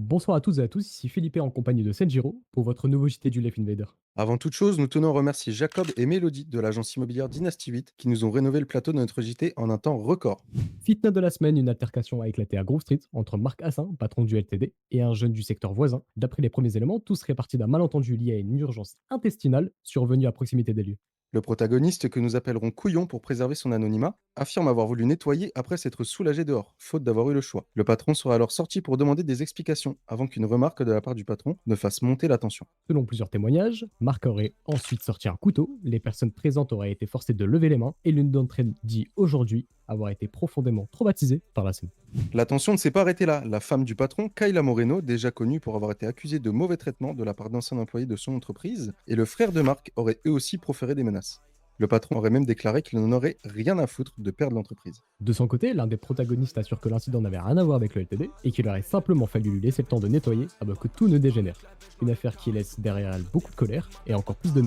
Bonsoir à toutes et à tous, ici Philippe en compagnie de Senjiro pour votre nouveau JT du Life Invader. Avant toute chose, nous tenons à remercier Jacob et Mélodie de l'agence immobilière Dynasty 8 qui nous ont rénové le plateau de notre JT en un temps record. Fitna de la semaine, une altercation a éclaté à Grove Street entre Marc Hassin, patron du LTD, et un jeune du secteur voisin. D'après les premiers éléments, tout serait parti d'un malentendu lié à une urgence intestinale survenue à proximité des lieux. Le protagoniste, que nous appellerons Couillon pour préserver son anonymat, affirme avoir voulu nettoyer après s'être soulagé dehors, faute d'avoir eu le choix. Le patron sera alors sorti pour demander des explications avant qu'une remarque de la part du patron ne fasse monter la tension. Selon plusieurs témoignages, Marc aurait ensuite sorti un couteau, les personnes présentes auraient été forcées de lever les mains, et l'une d'entre elles dit aujourd'hui avoir été profondément traumatisée par la scène. La tension ne s'est pas arrêtée là. La femme du patron, Kayla Moreno, déjà connue pour avoir été accusée de mauvais traitement de la part d'anciens employés de son entreprise, et le frère de Marc auraient eux aussi proféré des menaces. Le patron aurait même déclaré qu'il n'en aurait rien à foutre de perdre l'entreprise. De son côté, l'un des protagonistes assure que l'incident n'avait rien à voir avec le LTD et qu'il aurait simplement fallu lui laisser le temps de nettoyer avant que tout ne dégénère. Une affaire qui laisse derrière elle beaucoup de colère et encore plus de...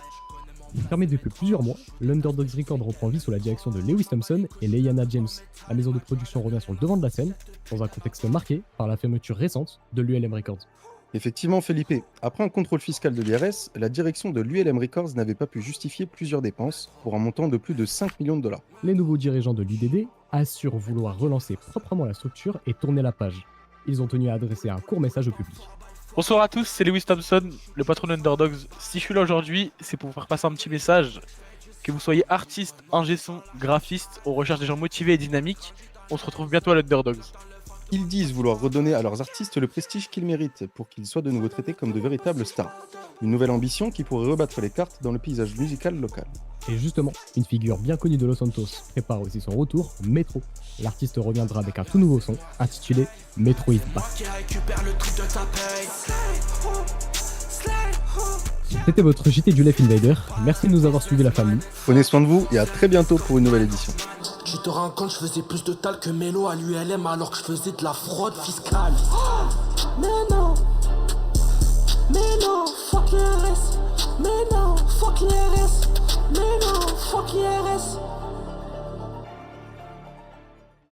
Fermé depuis plusieurs mois, l'Underdogs Record reprend vie sous la direction de Lewis Thompson et Leyana James. La maison de production revient sur le devant de la scène, dans un contexte marqué par la fermeture récente de l'ULM Records. Effectivement, Felipe, après un contrôle fiscal de l'IRS, la direction de l'ULM Records n'avait pas pu justifier plusieurs dépenses pour un montant de plus de 5 millions de dollars. Les nouveaux dirigeants de l'UDD assurent vouloir relancer proprement la structure et tourner la page. Ils ont tenu à adresser un court message au public. Bonsoir à tous, c'est Lewis Thompson, le patron d'Underdogs. Si je suis là aujourd'hui, c'est pour vous faire passer un petit message. Que vous soyez artiste, ingé son, graphiste, on recherche des gens motivés et dynamiques. On se retrouve bientôt à l'Underdogs. Ils disent vouloir redonner à leurs artistes le prestige qu'ils méritent pour qu'ils soient de nouveau traités comme de véritables stars. Une nouvelle ambition qui pourrait rebattre les cartes dans le paysage musical local. Et justement, une figure bien connue de Los Santos prépare aussi son retour, Metro. L'artiste reviendra avec un tout nouveau son, intitulé Metro is Back. C'était votre JT du Life Invader, merci de nous avoir suivis la famille. Prenez soin de vous et à très bientôt pour une nouvelle édition. Tu te rends compte, je faisais plus de tal que Mélo à l'ULM alors que je faisais de la fraude fiscale. Mais non, fuck l'IRS. Mais non, fuck l'IRS. Mais non, fuck l'IRS.